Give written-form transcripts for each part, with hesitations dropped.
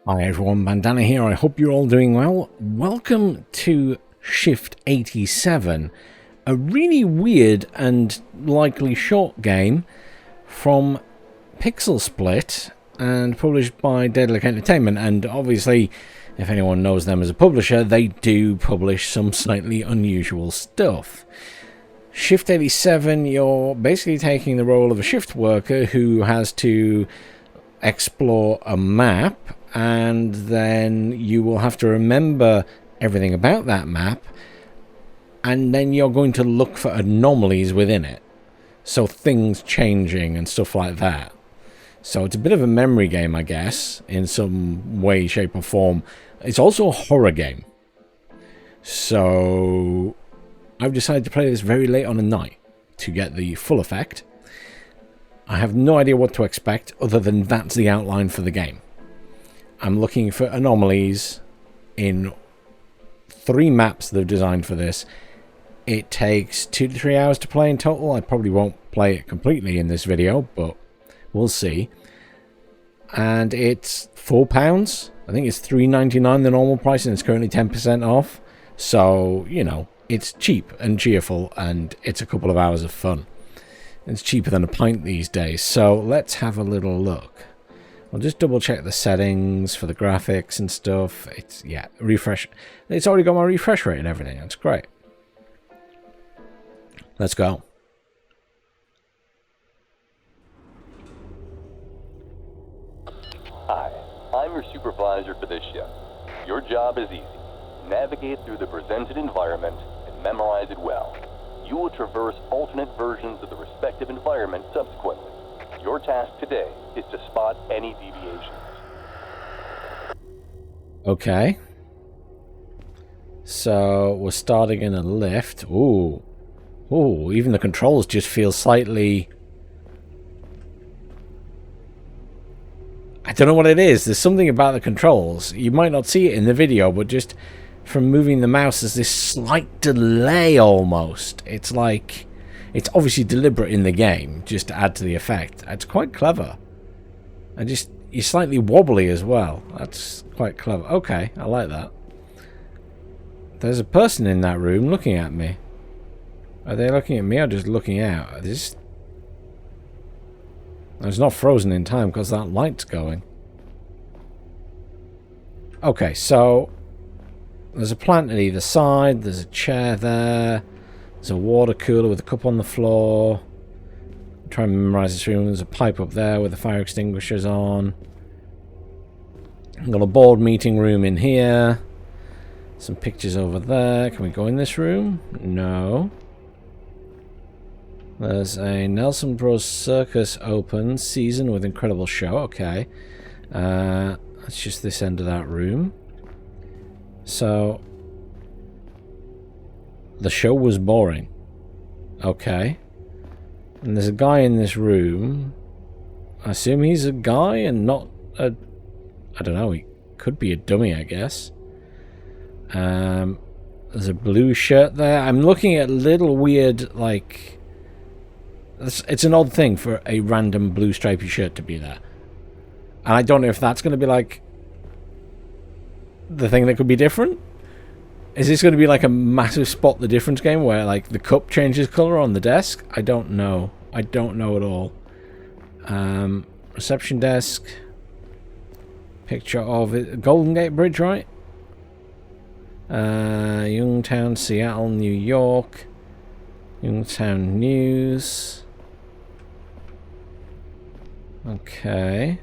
Hi everyone, Bandana here. I hope you're all doing well. Welcome to Shift 87, a really weird and likely short game from Pixelsplit and published by Daedalic Entertainment. And obviously, if anyone knows them as a publisher, they do publish some slightly unusual stuff. Shift 87, you're basically taking the role of a shift worker who has to explore a map, and then you will have to remember everything about that map, and then you're going to look for anomalies within it. So things changing and stuff like that. So it's a bit of a memory game, I guess, in some way, shape or form. It's also a horror game. So I've decided to play this very late on a night to get the full effect. I have no idea what to expect other than that's the outline for the game. I'm looking for anomalies in 3 maps they've designed for this. It takes 2 to 3 hours to play in total. I probably won't play it completely in this video, but we'll see. And it's £4. I think it's $3.99 the normal price, and it's currently 10% off. So, you know, it's cheap and cheerful, and it's a couple of hours of fun. It's cheaper than a pint these days. So let's have a little look. I'll just double check the settings for the graphics and stuff. It's, yeah, refresh. It's already got my refresh rate and everything. That's great. Let's go. Hi, I'm your supervisor for this shift. Your job is easy. Navigate through the presented environment and memorize it well. You will traverse alternate versions of the respective environment subsequently. Your task today is to spot any deviations. Okay. So we're starting in a lift. Ooh. Ooh, even the controls just feel slightly... I don't know what it is. There's something about the controls. You might not see it in the video, but just from moving the mouse, there's this slight delay almost. It's like... It's obviously deliberate in the game, just to add to the effect. It's quite clever. And just, you're slightly wobbly as well. That's quite clever. Okay, I like that. There's a person in that room looking at me. Are they looking at me or just looking out? It's not frozen in time because that light's going. Okay, so there's a plant at either side. There's a chair there. There's a water cooler with a cup on the floor. I'm trying to memorize this room. There's a pipe up there with the fire extinguishers on. I've got a board meeting room in here. Some pictures over there. Can we go in this room? No. There's a Nelson Bros Circus open season with incredible show. Okay. That's just this end of that room. So... the show was boring. Okay. And there's a guy in this room. I assume he's a guy and not a... I don't know. He could be a dummy, I guess. There's a blue shirt there. I'm looking at little weird, like... It's an odd thing for a random blue stripy shirt to be there. And I don't know if that's going to be, like... the thing that could be different. Is this going to be like a massive spot the difference game where like the cup changes colour on the desk? I don't know. I don't know at all. Reception desk. Picture of it. Golden Gate Bridge, right? Youngstown, Seattle, New York. Youngstown News. Okay.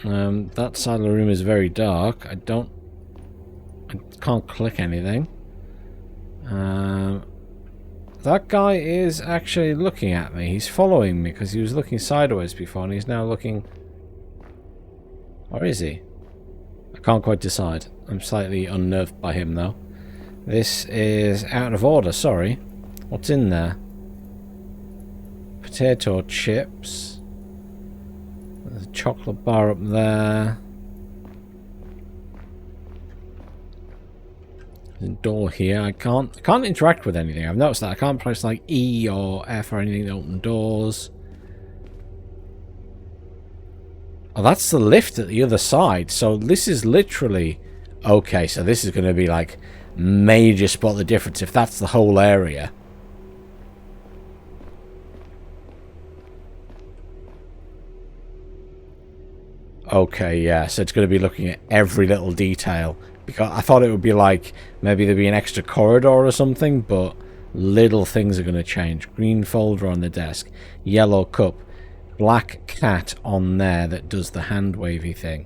That side of the room is very dark. I can't click anything. That guy is actually looking at me. He's following me because he was looking sideways before and he's now looking... Or is he? I can't quite decide. I'm slightly unnerved by him though. This is out of order, sorry. What's in there? Potato chips. There's a chocolate bar up there. There's a door here. I can't interact with anything. I've noticed that I can't press like E or F or anything to open doors. Oh, that's the lift at the other side. So this is literally... Okay, so this is going to be like major spot the difference if that's the whole area. Okay, yeah, so it's going to be looking at every little detail. Because I thought it would be like, maybe there'd be an extra corridor or something, but little things are going to change. Green folder on the desk. Yellow cup. Black cat on there that does the hand wavy thing.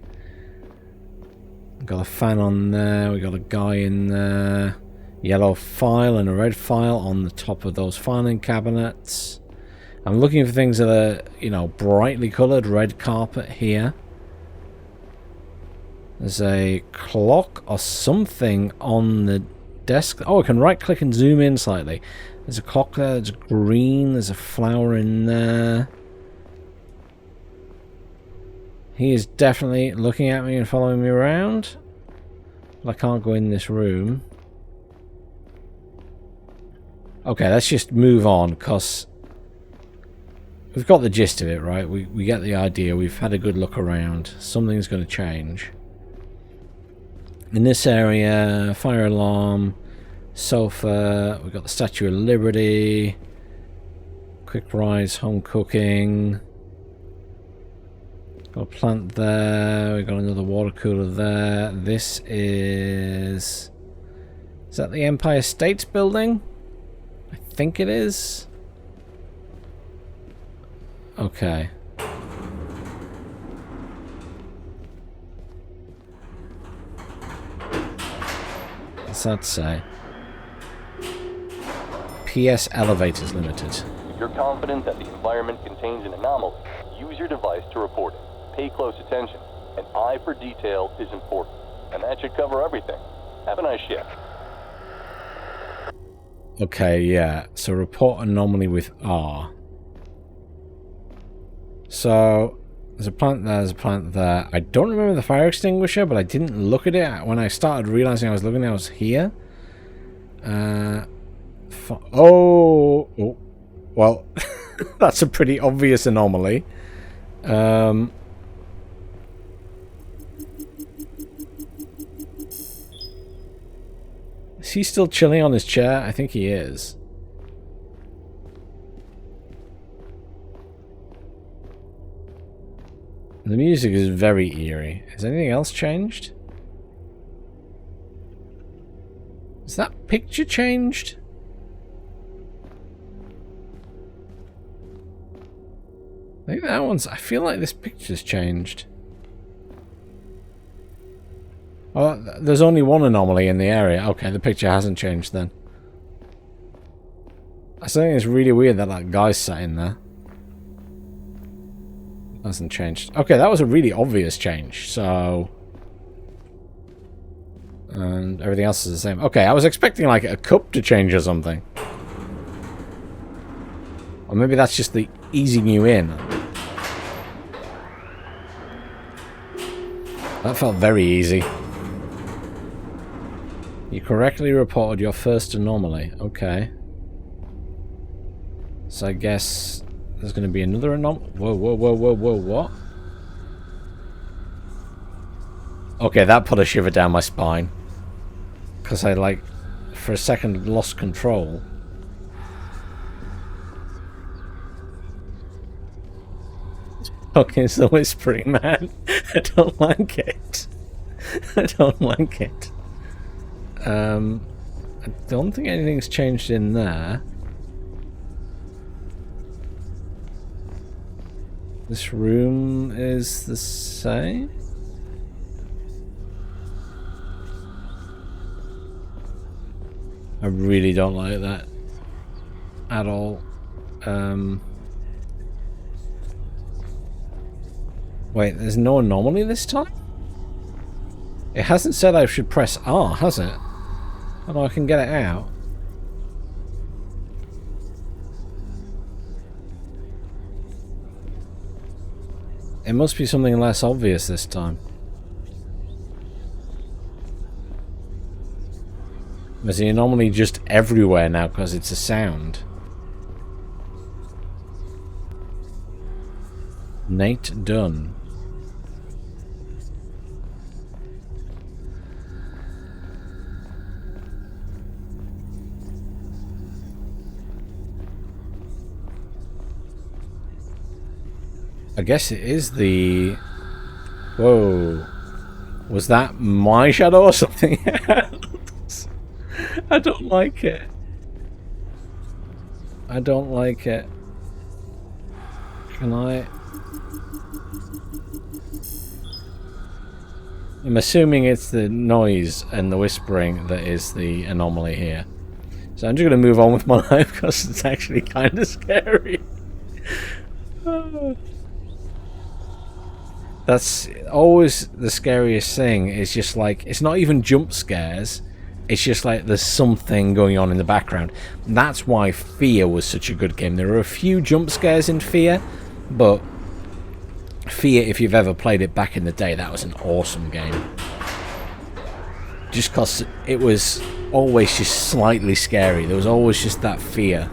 Got a fan on there. We got a guy in there. Yellow file and a red file on the top of those filing cabinets. I'm looking for things that are, you know, brightly coloured. Red carpet here. There's a clock or something on the desk. Oh, I can right click and zoom in slightly. There's a clock there. There's green. There's a flower in there. He is definitely looking at me and following me around. But I can't go in this room. Okay, let's just move on, because we've got the gist of it, right? We get the idea. We've had a good look around. Something's going to change. In this area, fire alarm, sofa, we've got the Statue of Liberty, quick rise, home cooking. Got a plant there. We got another water cooler there. This is that the Empire States building? I think it is. Okay. What's that say? PS Elevators Limited. If you're confident that the environment contains an anomaly, use your device to report it. Pay close attention. An eye for detail is important. And that should cover everything. Have a nice shift. Okay, yeah. So report anomaly with R. So there's a plant there, there's a plant there. I don't remember the fire extinguisher, but I didn't look at it. When I started realizing I was looking, I was here. Oh, well, that's a pretty obvious anomaly. Is he still chilling on his chair? I think he is. The music is very eerie. Has anything else changed? Is that picture changed? I think that one's... I feel like this picture's changed. Oh, there's only one anomaly in the area. Okay, the picture hasn't changed then. I still think it's really weird that that guy's sat in there. Hasn't changed. Okay, that was a really obvious change, so... And everything else is the same. Okay, I was expecting like a cup to change or something. Or maybe that's just the easing you in. That felt very easy. You correctly reported your first anomaly. Okay. So I guess there's going to be another anomaly. Whoa, whoa, whoa, whoa, whoa, what? Okay, that put a shiver down my spine. Because I, like, for a second lost control. Okay, it's the whispering man. I don't like it. I don't like it. I don't think anything's changed in there. This room is the same. I really don't like that at all. Wait, there's no anomaly this time? It hasn't said I should press R, has it? Although I can get it out. It must be something less obvious this time. Is the anomaly just everywhere now because it's a sound? Nate Dunn. I guess it is the... Whoa. Was that my shadow or something else? I don't like it. I don't like it. Can I... I'm assuming it's the noise and the whispering that is the anomaly here. So I'm just going to move on with my life because it's actually kind of scary. That's always the scariest thing. It's just like, it's not even jump scares. It's just like there's something going on in the background. That's why Fear was such a good game. There are a few jump scares in Fear, but Fear, if you've ever played it back in the day, that was an awesome game. Just because it was always just slightly scary. There was always just that fear.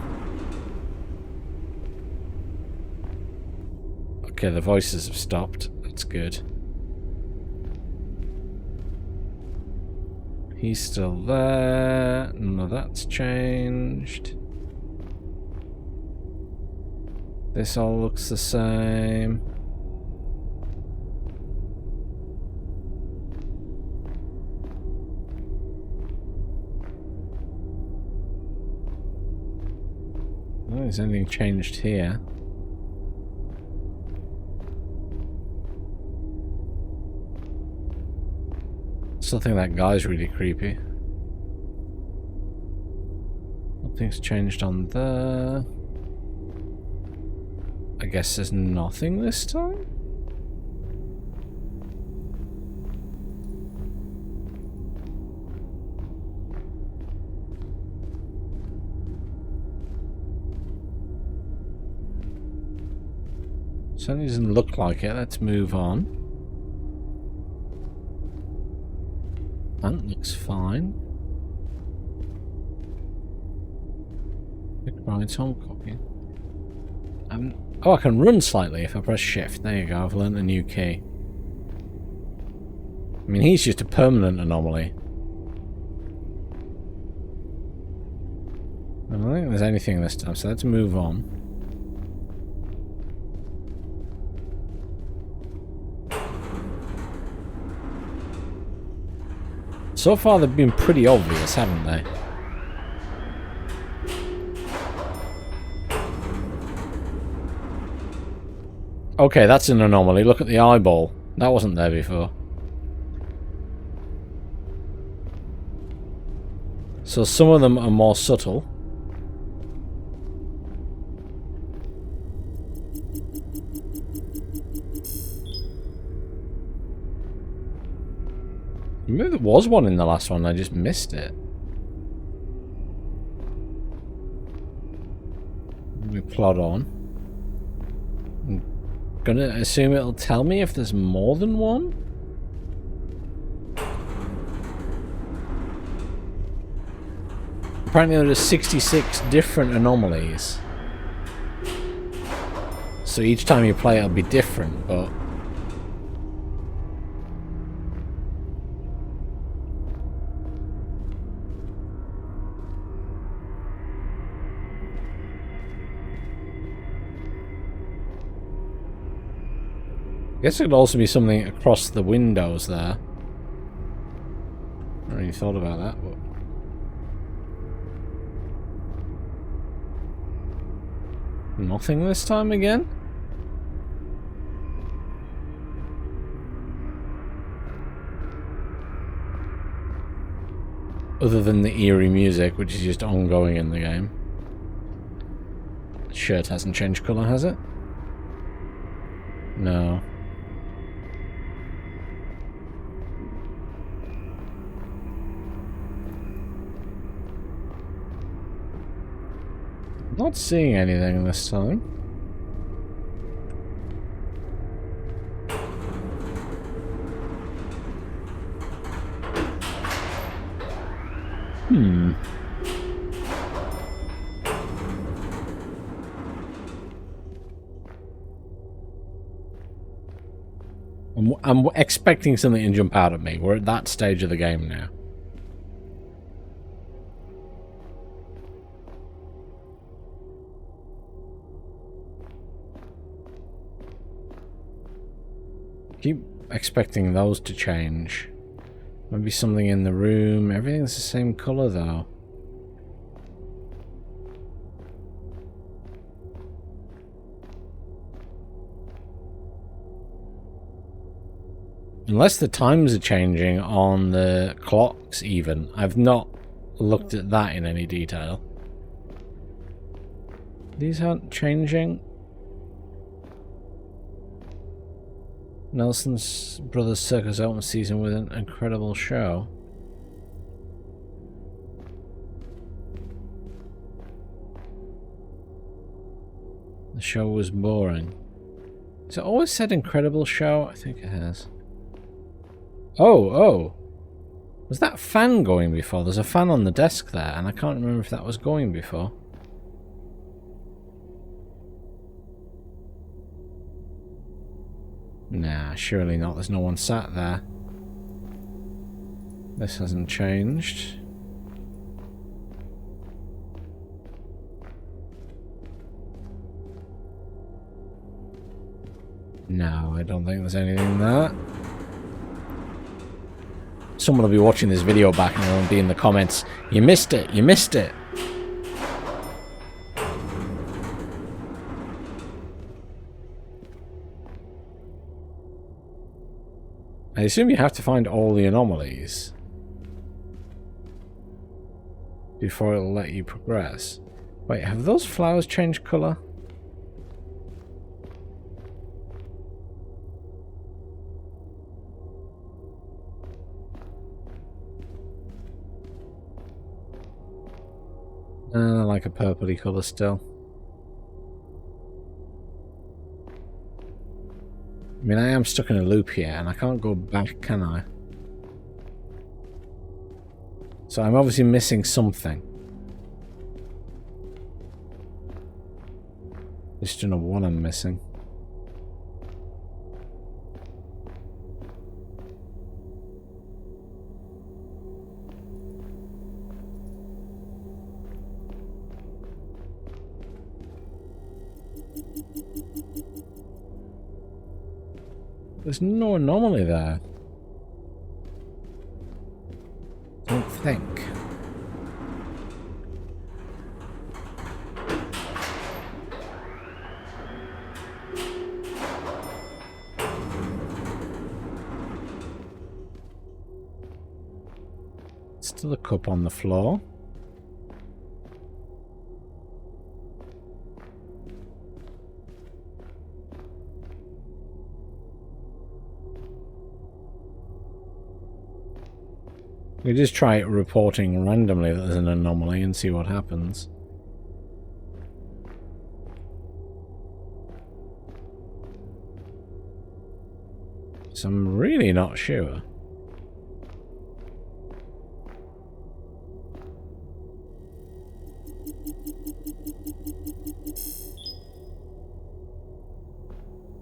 Okay, the voices have stopped. That's good. He's still there. None of that's changed. This all looks the same. Oh, has anything changed here? Still think that guy's really creepy. Nothing's changed on there. I guess there's nothing this time? Certainly doesn't look like it. Let's move on. That looks fine. Right, home copy. Oh, I can run slightly if I press shift. There you go, I've learned a new key. I mean, he's just a permanent anomaly. I don't think there's anything this time, so let's move on. So far they've been pretty obvious, haven't they? Okay, that's an anomaly. Look at the eyeball. That wasn't there before. So some of them are more subtle. Maybe there was one in the last one, I just missed it. We plod on. I'm gonna assume it'll tell me if there's more than one. Apparently there are 66 different anomalies. So each time you play it'll be different, but... I guess it could also be something across the windows there. I really thought about that, but... Nothing this time again? Other than the eerie music, which is just ongoing in the game. The shirt hasn't changed colour, has it? No. Not seeing anything this time. I'm expecting something to jump out at me. We're at that stage of the game now. Keep expecting those to change. Maybe something in the room. Everything's the same colour though. Unless the times are changing on the clocks even. I've not looked at that in any detail. These aren't changing. Nelson's Brothers Circus opens season with an incredible show. The show was boring. Has it always said incredible show? I think it has. Oh. Was that fan going before? There's a fan on the desk there, and I can't remember if that was going before. Nah, surely not. There's no one sat there. This hasn't changed. No, I don't think there's anything there. Someone will be watching this video back and they'll be in the comments, "You missed it, you missed it." I assume you have to find all the anomalies before it'll let you progress. Wait, have those flowers changed colour? Like a purpley colour still. I mean, I am stuck in a loop here, and I can't go back, can I? So I'm obviously missing something. Just don't know what I'm missing. There's no anomaly there. Don't think. Still a cup on the floor. We just try reporting randomly that there's an anomaly and see what happens. So I'm really not sure.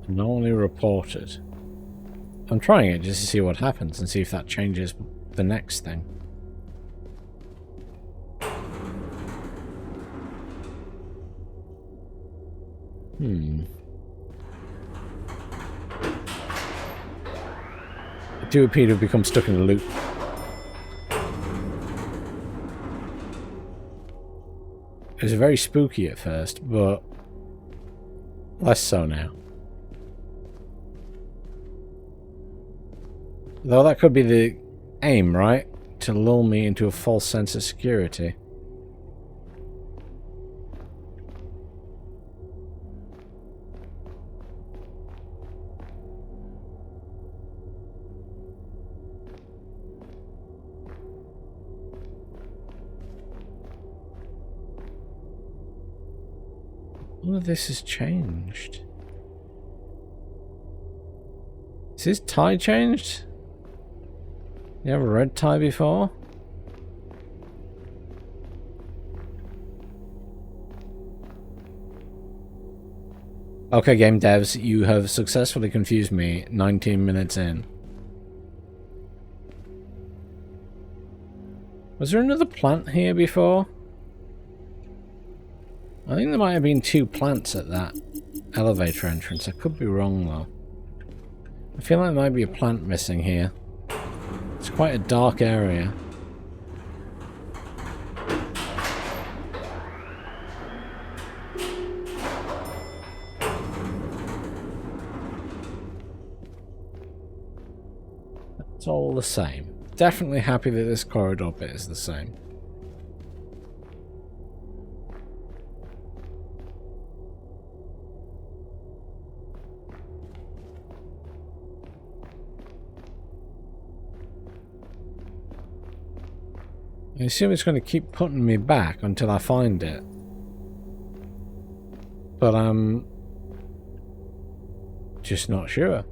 Anomaly reported. I'm trying it just to see what happens and see if that changes the next thing. I do appear to have become stuck in a loop. It was very spooky at first, but less so now. Though that could be the aim, right? To lull me into a false sense of security. All of this has changed. Is his tie changed? You have a red tie before? Okay, game devs, you have successfully confused me 19 minutes in. Was there another plant here before? I think there might have been two plants at that elevator entrance. I could be wrong though. I feel like there might be a plant missing here. It's quite a dark area. It's all the same. Definitely happy that this corridor bit is the same. I assume it's going to keep putting me back until I find it. But I'm just not sure.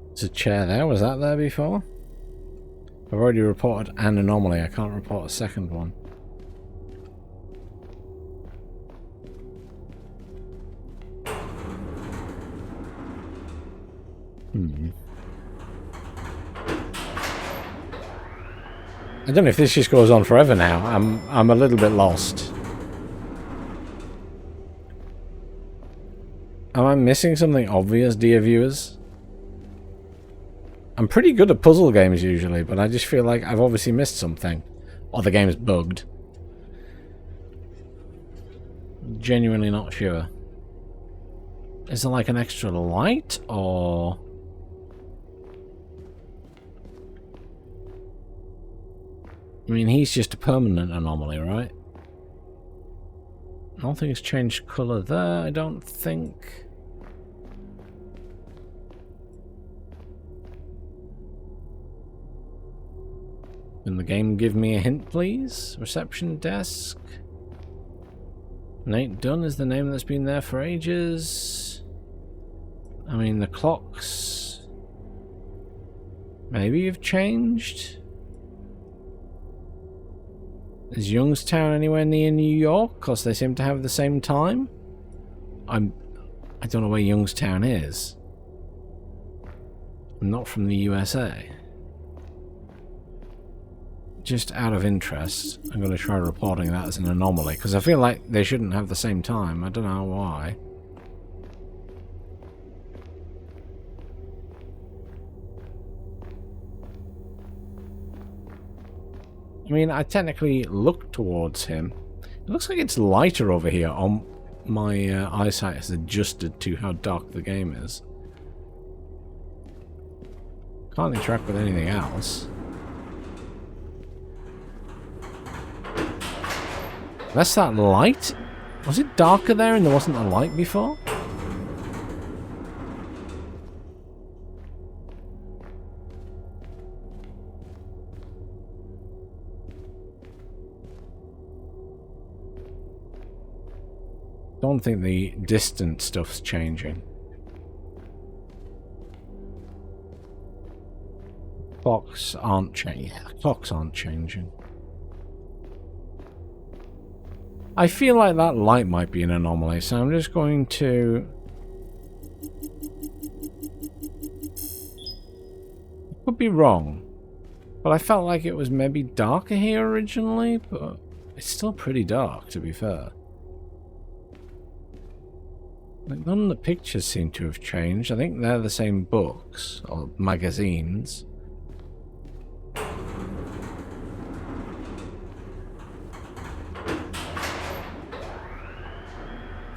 There's a chair there. Was that there before? I've already reported an anomaly. I can't report a second one. I don't know if this just goes on forever now. I'm a little bit lost. Am I missing something obvious, dear viewers? I'm pretty good at puzzle games usually, but I just feel like I've obviously missed something. Or the game's bugged. Genuinely not sure. Is there like an extra light, or... I mean, he's just a permanent anomaly, right? Nothing's changed colour there, I don't think. Can the game give me a hint, please? Reception desk. Nate Dunn is the name that's been there for ages. I mean, the clocks maybe have changed. Is Youngstown anywhere near New York? Because they seem to have the same time. I don't know where Youngstown is. I'm not from the USA. Just out of interest, I'm going to try reporting that as an anomaly, because I feel like they shouldn't have the same time. I don't know why. I mean, I technically look towards him. It looks like it's lighter over here. My eyesight has adjusted to how dark the game is. Can't interact with anything else. That's that light? Was it darker there and there wasn't a light before? Don't think the distant stuff's changing. Clocks aren't changing. Yeah, clocks aren't changing. I feel like that light might be an anomaly, so I'm just going to... Could be wrong, but I felt like it was maybe darker here originally, but it's still pretty dark, to be fair. Like, none of the pictures seem to have changed. I think they're the same books, or magazines.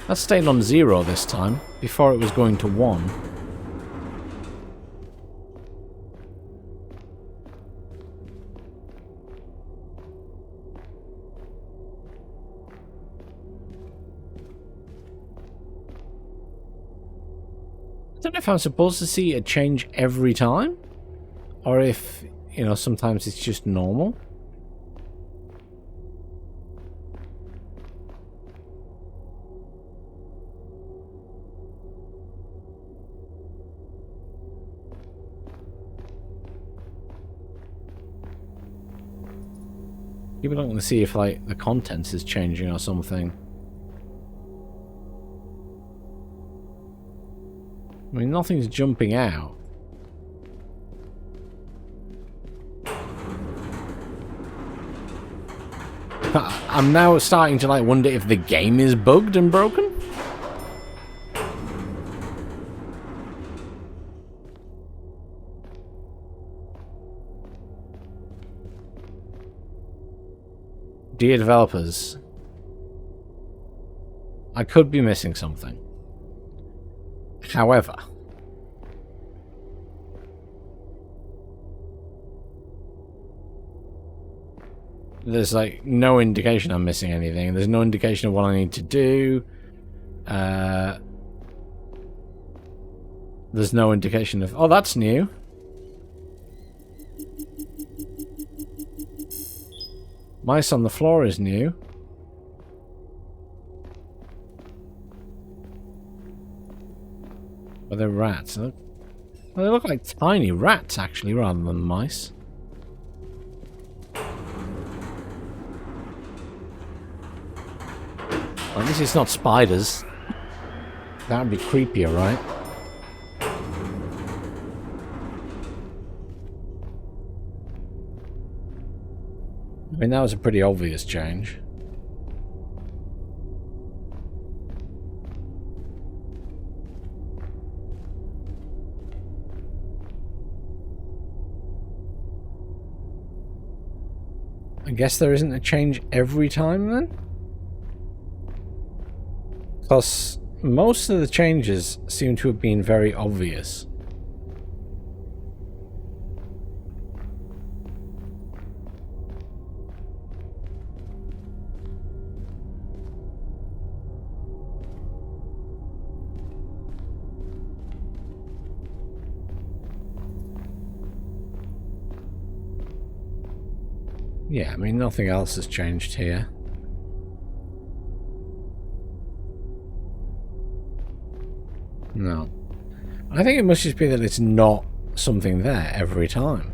That stayed on 0 this time, before it was going to 1. I don't know if I'm supposed to see a change every time, or if, you know, sometimes it's just normal. People don't want to see if, like, the contents is changing or something. I mean, nothing's jumping out. I'm now starting to like wonder if the game is bugged and broken. Dear developers, I could be missing something. However, there's like no indication I'm missing anything. There's no indication of what I need to do. There's no indication of... Oh, that's new. Mice on the floor is new. Are they rats? Well, they look like tiny rats, actually, rather than mice. At least it's not spiders. That would be creepier, right? I mean, that was a pretty obvious change. I guess there isn't a change every time then? Plus, most of the changes seem to have been very obvious. Yeah, I mean, nothing else has changed here. No. I think it must just be that it's not something there every time.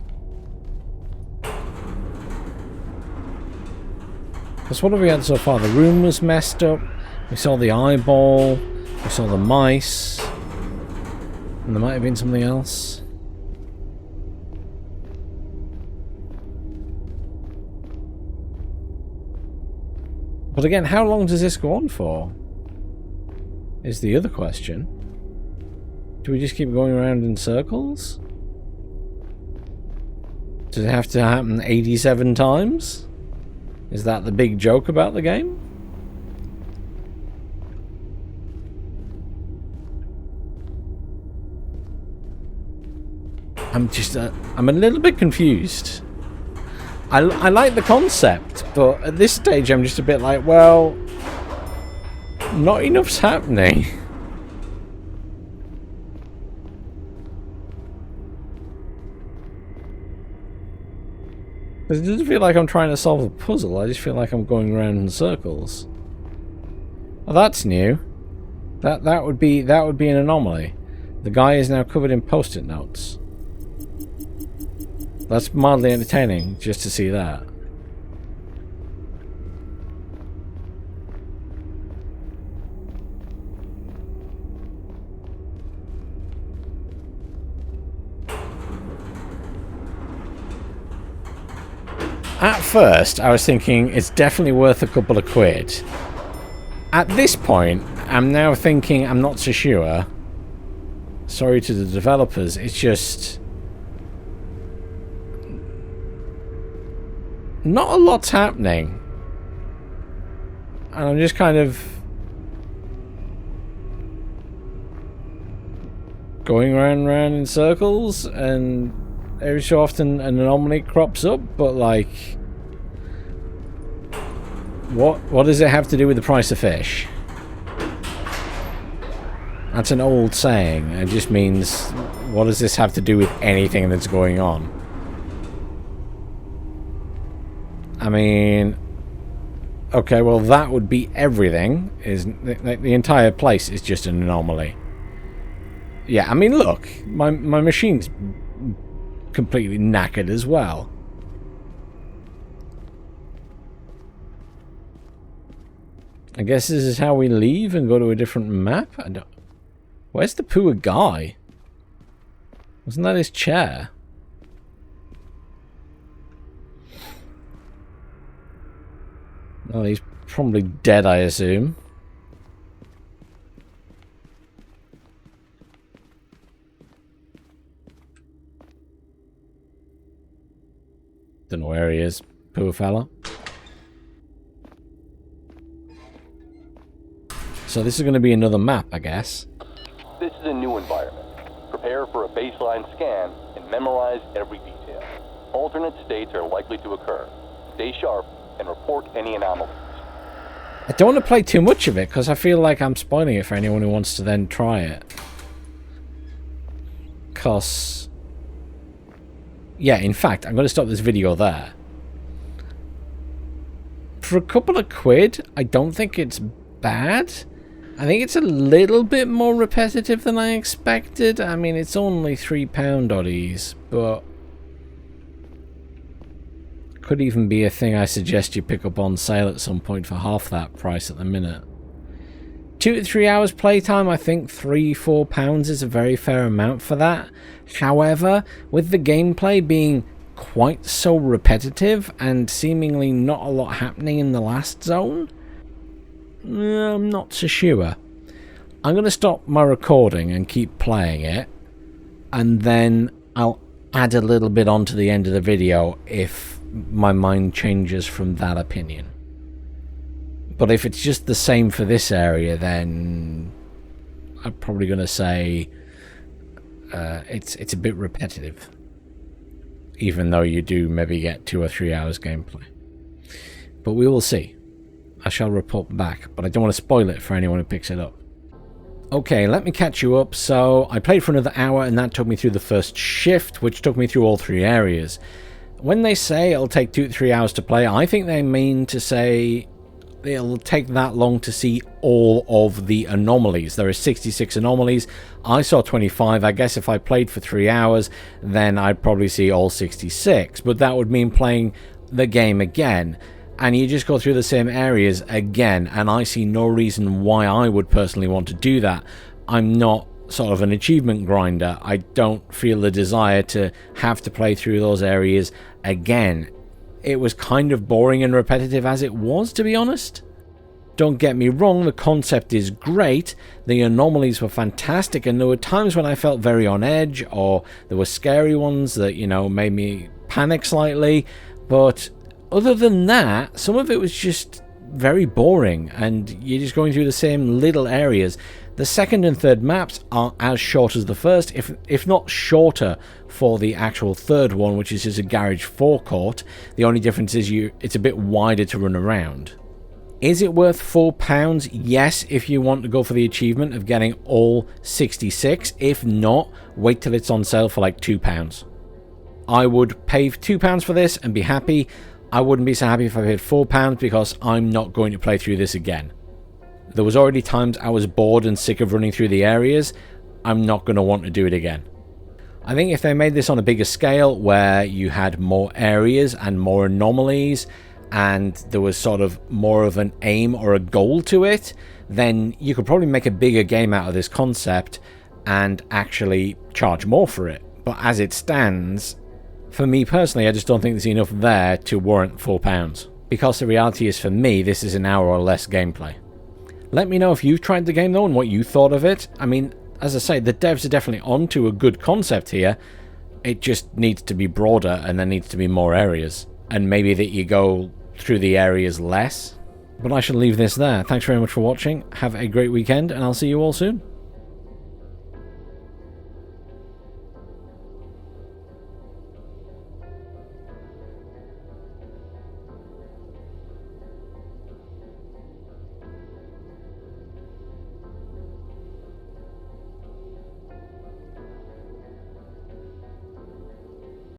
Because what have we had so far? The room was messed up. We saw the eyeball. We saw the mice. And there might have been something else. But again, how long does this go on for? Is the other question. Do we just keep going around in circles? Does it have to happen 87 times? Is that the big joke about the game? I'm a little bit confused. I like the concept, but at this stage I'm just a bit like, well, not enough's happening. It doesn't feel like I'm trying to solve a puzzle, I just feel like I'm going around in circles. Oh, that's new. That would be an anomaly. The guy is now covered in post-it notes. That's mildly entertaining, just to see that. At first, I was thinking it's definitely worth a couple of quid. At this point, I'm now thinking I'm not so sure. Sorry to the developers, it's just... not a lot's happening. And I'm just kind of... going round and round in circles, and every so often an anomaly crops up, but like... What does it have to do with the price of fish? That's an old saying. It just means, what does this have to do with anything that's going on? I mean, okay, well that would be everything. Is the entire place is just an anomaly. Yeah, I mean, look, my machine's completely knackered as well. I guess this is how we leave and go to a different map? I don't... Where's the poor guy? Wasn't that his chair? Well, he's probably dead, I assume. Don't know where he is, poor fella. So this is going to be another map, I guess. This is a new environment. Prepare for a baseline scan and memorize every detail. Alternate states are likely to occur. Stay sharp and report any anomalies. I don't want to play too much of it because I feel like I'm spoiling it for anyone who wants to then try it. Because... yeah, in fact, I'm going to stop this video there. For a couple of quid, I don't think it's bad. I think it's a little bit more repetitive than I expected. I mean, it's only £3 oddies, but... could even be a thing I suggest you pick up on sale at some point for half that price at the minute. 2 to 3 hours playtime, I think £3-4 is a very fair amount for that. However, with the gameplay being quite so repetitive and seemingly not a lot happening in the last zone, I'm not so sure. I'm going to stop my recording and keep playing it, and then I'll add a little bit onto the end of the video if my mind changes from that opinion. But if it's just the same for this area, then I'm probably going to say it's a bit repetitive, even though you do maybe get 2 or 3 hours gameplay. But we will see. I shall report back, but I don't want to spoil it for anyone who picks it up. Okay, let me catch you up. So I played for another hour, and that took me through the first shift, which took me through all 3 areas. When they say it'll take 2 to 3 hours to play, I think they mean to say it'll take that long to see all of the anomalies. There are 66 anomalies. I saw 25. I guess if I played for 3 hours, then I'd probably see all 66. But that would mean playing the game again. And you just go through the same areas again. And I see no reason why I would personally want to do that. I'm not sort of an achievement grinder. I don't feel the desire to have to play through those areas again. It was kind of boring and repetitive as it was, to be honest. Don't get me wrong, the concept is great, the anomalies were fantastic, and there were times when I felt very on edge, or there were scary ones that, you know, made me panic slightly, but other than that, some of it was just very boring, and you're just going through the same little areas. The second and third maps are as short as the first, if not shorter for the actual third one, which is just a garage forecourt. The only difference is it's a bit wider to run around. Is it worth £4? Yes, if you want to go for the achievement of getting all 66. If not, wait till it's on sale for like £2. I would pay £2 for this and be happy. I wouldn't be so happy if I paid £4 because I'm not going to play through this again. There was already times I was bored and sick of running through the areas. I'm not going to want to do it again. I think if they made this on a bigger scale where you had more areas and more anomalies and there was sort of more of an aim or a goal to it, then you could probably make a bigger game out of this concept and actually charge more for it. But as it stands, for me personally, I just don't think there's enough there to warrant £4. Because the reality is, for me, this is an hour or less gameplay. Let me know if you've tried the game though and what you thought of it. I mean, as I say, the devs are definitely onto a good concept here. It just needs to be broader and there needs to be more areas. And maybe that you go through the areas less. But I shall leave this there. Thanks very much for watching. Have a great weekend and I'll see you all soon.